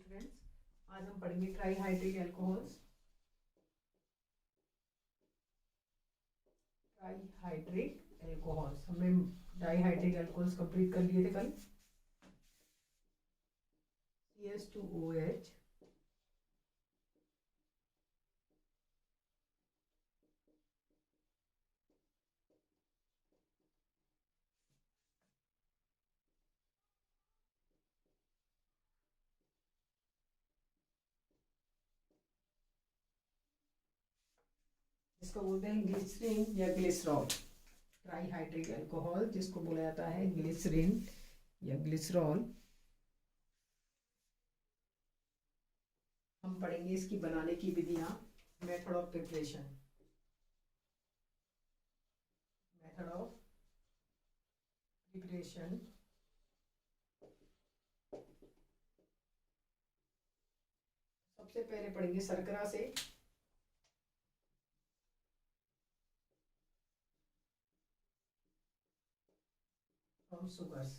Students, आज हम पढ़ेंगे ट्राईहाइड्रिक एल्कोहल्स। ट्राईहाइड्रिक एल्कोहल्स हमने डाईहाइड्रिक एल्कोहल्स कंप्लीट कर लिए थे कल। CH2OH, जिसको बोलते हैं ग्लिसरीन या ग्लिसरॉल। ट्राईहाइड्रिक एल्कोहल जिसको बोला जाता है ग्लिसरीन या ग्लिसरॉल। हम पढ़ेंगे इसकी बनाने की विधियां, method of preparation. Method of preparation सबसे पहले पढ़ेंगे शर्करा से। From sugars.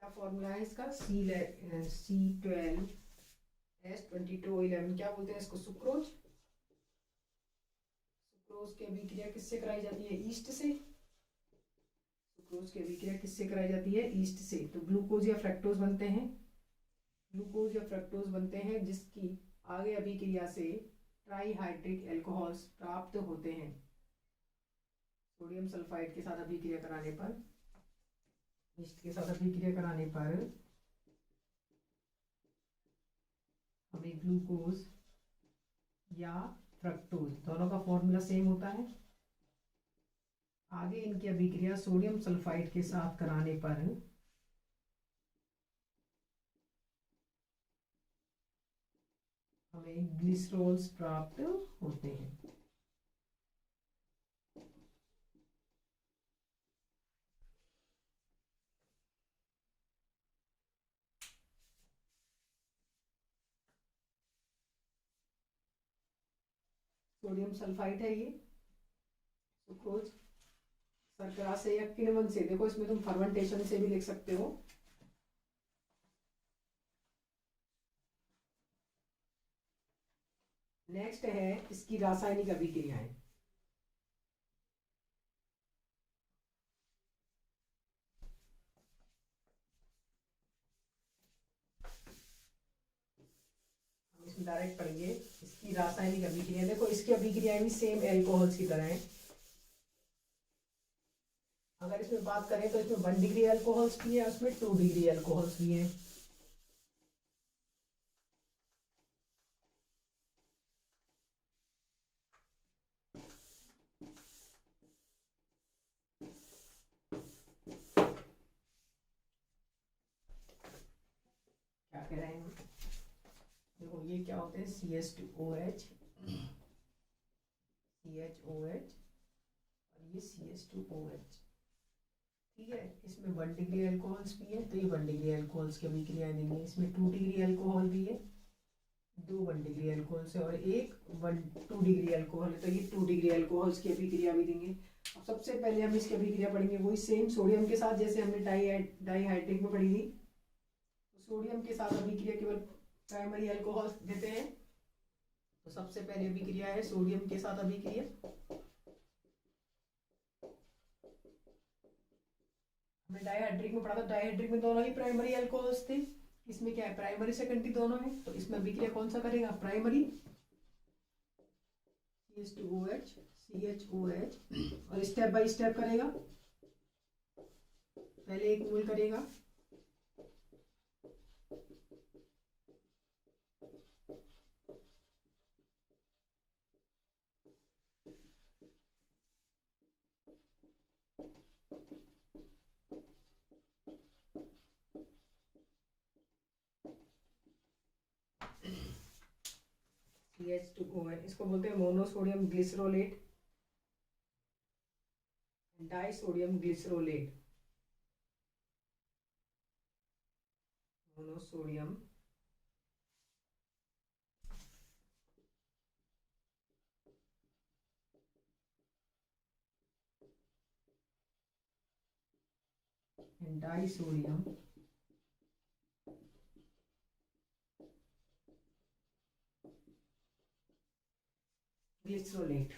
क्या फॉर्मूला है इसका? C12H22O11। क्या बोलते हैं इसको? सुक्रोज। सुक्रोज की अभिक्रिया किससे कराई जाती है? ईस्ट से। सुक्रोज की अभिक्रिया किससे कराई जाती है? ईस्ट से। तो ग्लूकोज या फ्रक्टोज बनते हैं। ग्लूकोज या फ्रक्टोज बनते हैं जिसकी आगे अभिक्रिया से ट्राईहाइड्रिक एल्कोहल्स प्राप्त होते हैं। सोडियम सल्फाइड के साथ अभिक्रिया कराने पर, ईस्ट के साथ अभिक्रिया कराने पर हमें ग्लूकोज या फ्रक्टोज दोनों का फॉर्मूला सेम होता है। आगे इनकी अभिक्रिया सोडियम सल्फाइड के साथ कराने पर हमें ग्लिसरॉल्स प्राप्त होते हैं। सोडियम सल्फाइड है ये, सुक्रोज। शर्करा से या किण्वन से, देखो इसमें तुम फर्मेंटेशन से भी लिख सकते हो। नेक्स्ट है इसकी रासायनिक अभिक्रियाएं। हम इसमें डायरेक्ट पढ़ेंगे इसकी रासायनिक अभिक्रिया। देखो इसकी अभिक्रियाएं भी सेम एल्कोहल्स की तरह है। अगर इसमें बात करें तो इसमें 1 डिग्री एल्कोहल्स भी है, उसमें 2 डिग्री एल्कोहल्स भी है। क्या कह रहे हैं? देखो ये क्या होते हैं? CH2OH, CHOH और ये CH2OH। ठीक है, इसमें 1 डिग्री एल्कोहल्स भी है, तो ये 1 डिग्री एल्कोहल्स की अभिक्रियाएं देंगे। इसमें 2 डिग्री एल्कोहल भी है, 2 1 डिग्री एल्कोहल्स है, और एक 2 डिग्री एल्कोहल है, तो ये 2 डिग्री एल्कोहल्स की अभिक्रिया भी देंगे। अब सबसे पहले हम इसकी अभिक्रिया पढ़ेंगे वही सेम सोडियम के साथ, जैसे हमने डाईहाइड्रिक में पढ़ी थी। तो सोडियम के साथ अभिक्रिया केवल प्राइमरी एल्कोहल देते हैं। तो सबसे पहले अभिक्रिया है सोडियम के साथ अभिक्रिया। हमने डाईहाइड्रिक में पढ़ा था, डाईहाइड्रिक में दोनों ही प्राइमरी एल्कोहल्स थे। इसमें क्या है? प्राइमरी सेकेंडरी दोनों है। तो इसमें अभिक्रिया कौन सा करेगा? प्राइमरी, CH2OH, CHOH, और स्टेप बाय स्टेप करेगा। पहले एक मोल करेगा, CH2OH, इसको बोलते हैं monosodium glycerolate, disodium glycerolate. Monosodium and disodium glycerolate.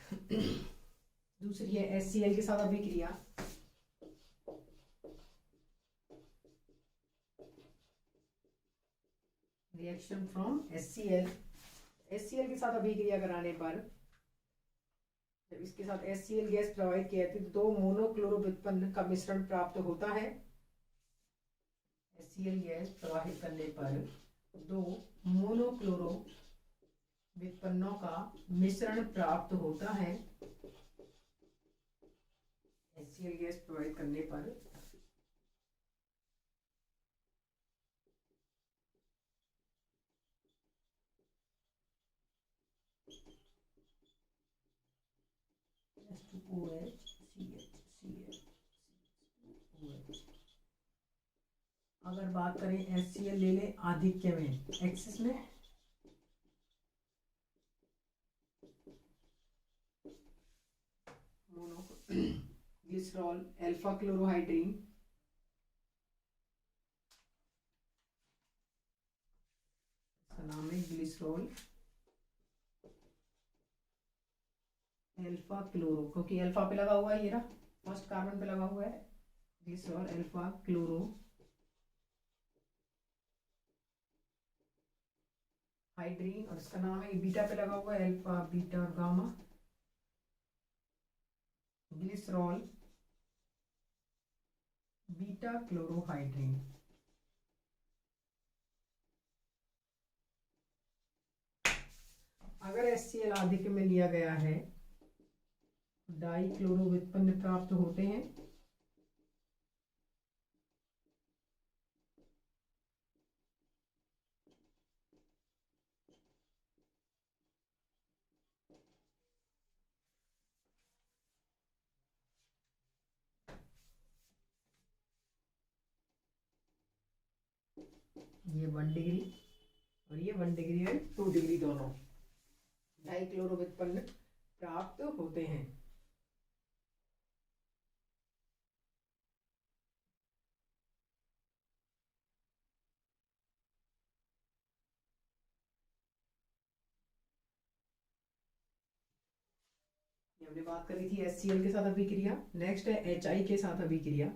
दूसरी है HCl के साथ अभिक्रिया, रिएक्शन फ्रॉम HCl। HCl के साथ अभिक्रिया कराने पर जब इसके साथ HCl गैस प्रवाहित किया जाती है तो 2 मोनोक्लोरो व्युत्पन्न का मिश्रण प्राप्त होता है। HCl गैस प्रवाहित करने पर 2 मोनोक्लोरो व्युत्पन्नों का मिश्रण प्राप्त होता है। HCl गैस प्रवाहित करने पर अगर बात करें HCl ले लें आधिक्य में, एक्सिस में, ग्लिसरॉल अल्फा क्लोरोहाइड्रीन, इसका नाम है ग्लिसरॉल अल्फा क्लोरो, क्योंकि अल्फा पे लगा हुआ है, ये रहा फर्स्ट कार्बन पे लगा हुआ है ग्लिसरॉल अल्फा क्लोरो हाइड्रीन, और इसका नाम है बीटा पे लगा हुआ है अल्फा बीटा और गामा, ग्लिसरॉल बीटा क्लोरोहाइड्रीन। अगर HCl आधिक्य में लिया गया है डाई क्लोरो व्युत्पन्न प्राप्त होते हैं। ये 1 डिग्री और ये 1 डिग्री है 2 डिग्री, दोनों डाई क्लोरो व्युत्पन्न प्राप्त होते हैं। हमने बात करी थी HCl के साथ अभिक्रिया। नेक्स्ट है HI के साथ अभिक्रिया।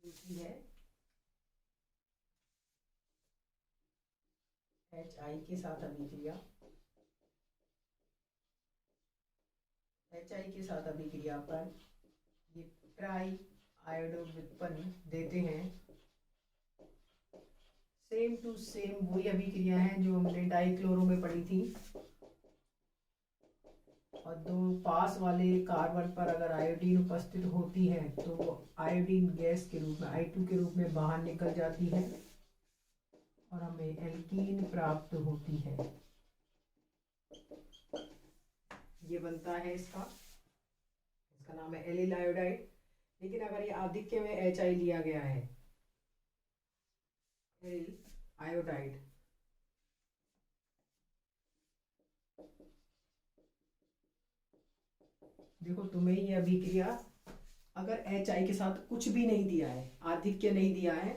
दूसरी है HI के साथ अभिक्रिया। HI के साथ अभिक्रिया पर ये ट्राई आयोडो व्युत्पन्न देते हैं। सेम टू सेम वही अभिक्रिया है जो हमने डाइक्लोरो में पढ़ी थी, और 2 पास वाले कार्बन पर अगर आयोडीन उपस्थित होती है तो आयोडीन गैस के रूप में I2 के रूप में बाहर निकल जाती है और हमें एल्कीन प्राप्त होती है। ये बनता है इसका नाम है एलिल आयोडाइड। लेकिन अगर ये आधिक्य में HI लिया गया है, एलिल आयोडाइड, देखो तुम्हें ये अभिक्रिया अगर HI के साथ कुछ भी नहीं दिया है, आधिक्य नहीं दिया है,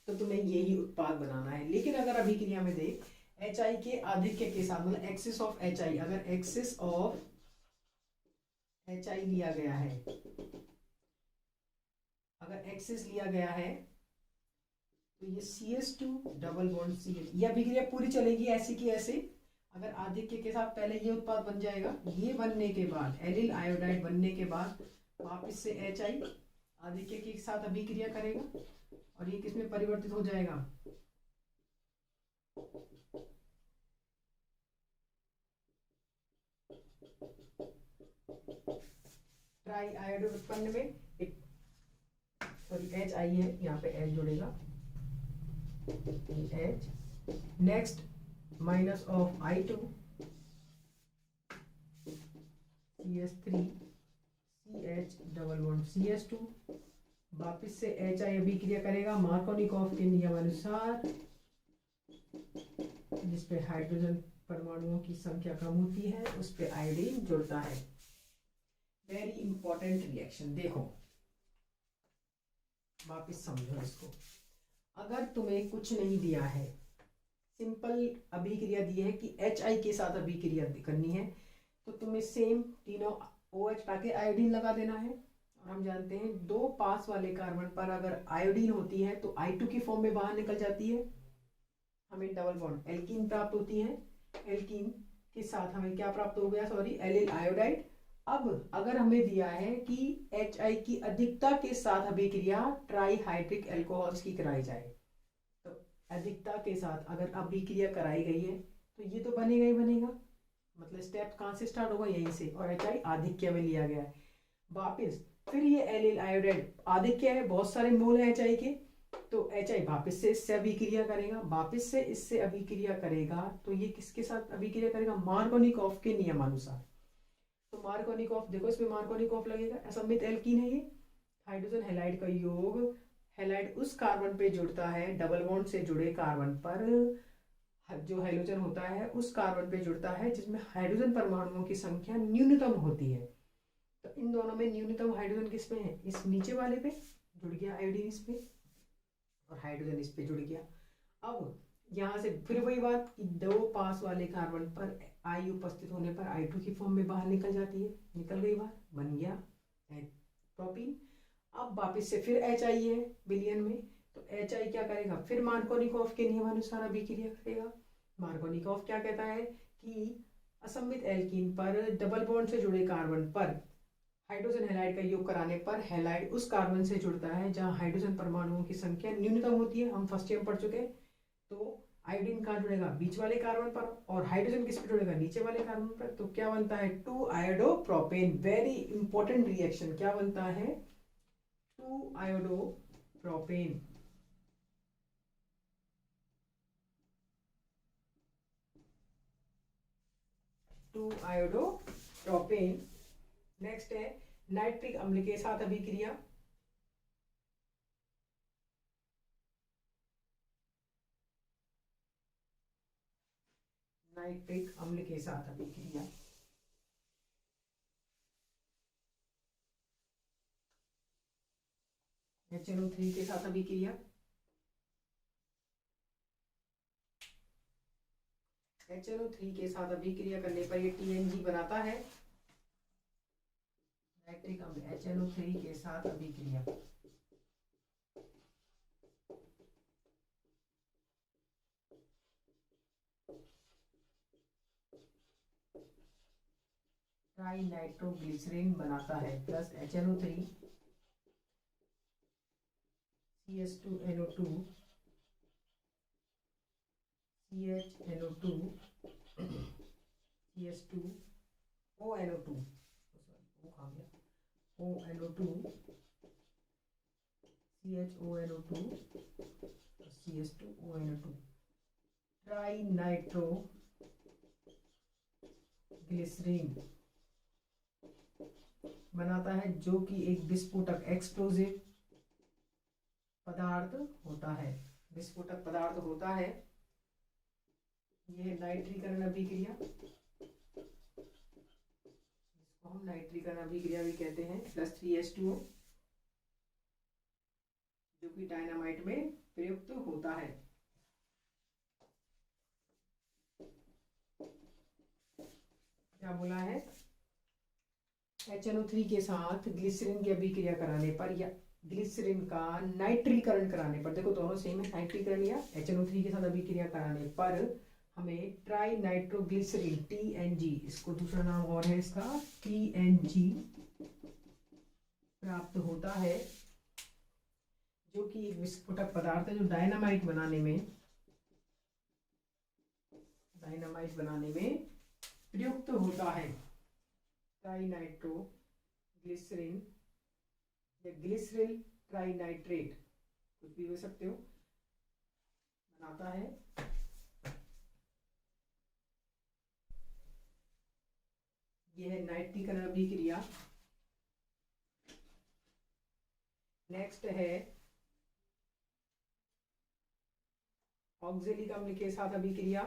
तो तुम्हें यही उत्पाद बनाना है। लेकिन अगर अभिक्रिया में देख HI के आधिक्य के साथ, मतलब एक्सिस ऑफ HI, अगर एक्सिस ऑफ HI लिया गया है, अगर एक्सिस लिया गया है तो ये CH2 डबल बॉन्ड CH, ये अभिक्रिया पूरी चलेगी ऐसी की ऐसे। अगर आधिक्य के साथ पहले ये उत्पाद बन जाएगा, ये बनने के बाद एलिल आयोडाइड बनने के बाद वापस से HI आधिक्य के साथ अभिक्रिया करेगा और ये किसमें परिवर्तित हो जाएगा, ट्राई आयोडो उत्पन्न में एक सॉरी एच आई है, यहाँ पे एच जुड़ेगा, H. Next minus of I2 CH3 CH double bond CH2, वापिस से एच आई अभिक्रिया करेगा मार्कोनिकॉफ के नियमानुसार, जिसपे हाइड्रोजन परमाणुओं की संख्या कम होती है उस पे आयोडीन जुड़ता है। Very important reaction. देखो वापिस समझो इसको। अगर तुम्हें कुछ नहीं दिया है, सिंपल अभिक्रिया दी है कि HI के साथ अभिक्रिया करनी है, तो तुम्हें सेम तीनों OH पाके आयोडीन लगा देना है। और हम जानते हैं 2 पास वाले कार्बन पर अगर आयोडीन होती है तो I2 की फॉर्म में बाहर निकल जाती है, हमें डबल बॉन्ड एल्कीन प्राप्त होती है। एल्कीन के साथ हमें क्या प्राप्त हो गया, सॉरी एलिल आयोडाइड। अब अगर हमें दिया है कि HI की अधिकता के साथ अभिक्रिया ट्राईहाइड्रिक अल्कोहल्स की कराई जाए, तो अधिकता के साथ अगर अभिक्रिया कराई गई है तो ये तो बनेगा ही बनेगा, मतलब स्टेप कहाँ से स्टार्ट होगा, यहीं से, और HI आधिक्य में लिया गया है। वापिस फिर ये एलिल आयोडाइड आधिक्य है, बहुत सारे मोल है HI के, तो HI वापिस से इससे अभिक्रिया करेगा, वापिस से इससे अभिक्रिया करेगा, तो ये किसके साथ अभिक्रिया करेगा, मार्कोनिकॉफ के नियमानुसार। तो मार्कोनिकॉफ देखो, इसमें मार्कोनिकॉफ लगेगा, असमित एल्कीन है ये, हाइड्रोजन हैलाइड का योग, हैलाइड उस कार्बन पे जुड़ता है, डबल बॉन्ड से जुड़े कार्बन पर जो हाइड्रोजन होता है उस कार्बन पे जुड़ता है जिसमें हाइड्रोजन परमाणुओं की संख्या न्यूनतम होती है। तो इन दोनों में न्यूनतम हाइड्रोजन किस पे है, इस नीचे वाले पे जुड़ गया आयोडीन इस पे, और हाइड्रोजन इस पे जुड़ गया। अब यहाँ से फिर वही बात कि 2 पास वाले कार्बन पर I उपस्थित होने पर I2 की फॉर्म में बाहर निकल जाती है, निकल गई बाहर, बन गया प्रोपीन। अब वापिस से फिर HI है विलयन में, तो HI क्या करेगा, फिर मार्कोनिकॉफ के नियमानुसार अभिक्रिया करेगा। मार्कोनिकॉफ क्या कहता है कि असमित एल्कीन पर डबल बॉन्ड से जुड़े कार्बन पर हाइड्रोजन हैलाइड का योग कराने पर हैलाइड उस कार्बन से जुड़ता है जहां हाइड्रोजन परमाणुओं की संख्या न्यूनतम होती है, हम फर्स्ट ईयर पढ़ चुके हैं। तो आयोडीन कहाँ जुड़ेगा, बीच वाले कार्बन पर, और हाइड्रोजन किस पे जुड़ेगा, नीचे वाले कार्बन पर। तो क्या बनता है, 2 iodo propane. Very important reaction, क्या बनता है, 2 आयोडो प्रोपेन। नेक्स्ट है नाइट्रिक अम्ल के साथ अभिक्रिया, नाइट्रिक अम्ल के साथ अभिक्रिया, HNO3 के साथ अभिक्रिया, HNO3 के साथ अभिक्रिया करने पर ये TNG बनाता है, नाइट्रिक अम्ल HNO3 के साथ अभिक्रिया, ट्राई नाइट्रोग्लिसरीन बनाता है, plus HNO3 CH2NO2 CHNO2 CH2 ONO2 ONO2 CHONO2 CH2ONO2 tri nitro glycerine बनाता है, जो कि एक विस्फोटक एक्सप्लोजिव पदार्थ होता है, विस्फोटक पदार्थ होता है। यह नाइट्रीकरण अभिक्रिया, इसको हम नाइट्रीकरण अभिक्रिया भी कहते हैं, प्लस 3H2O, जो कि डायनामाइट में प्रयुक्त होता है। क्या बोला है, HNO3 के साथ ग्लिसरीन की अभिक्रिया कराने पर या ग्लिसरीन का नाइट्रीकरण कराने पर, देखो दोनों सेम है, नाइट्रीकरण या HNO3 के साथ अभिक्रिया कराने पर हमें ट्राई नाइट्रोग्लिसरीन TNG, इसको दूसरा नाम और है इसका TNG प्राप्त होता है, जो कि एक विस्फोटक पदार्थ है जो डायनामाइट बनाने में प्रयुक्त होता है। ट्राई नाइट्रो ग्लिसरीन या ग्लिसरल ट्राइनाइट्रेट, कुछ भी हो सकते हो, बनाता है यह है नाइट्रिकल अभिक्रिया। नेक्स्ट है ऑक्जेलिक अम्ल के साथ अभिक्रिया।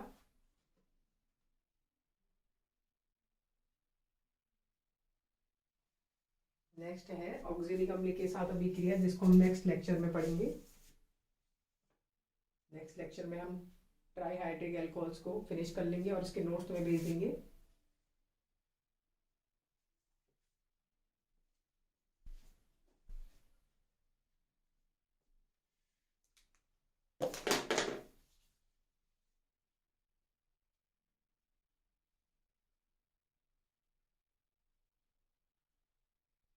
नेक्स्ट है ऑक्जेलिक अम्ल के साथ अभिक्रिया, जिसको हम नेक्स्ट लेक्चर में पढ़ेंगे। नेक्स्ट लेक्चर में हम ट्राईहाइड्रिक अल्कोहल्स को फिनिश कर लेंगे और इसके नोट्स तुम्हें भेज देंगे।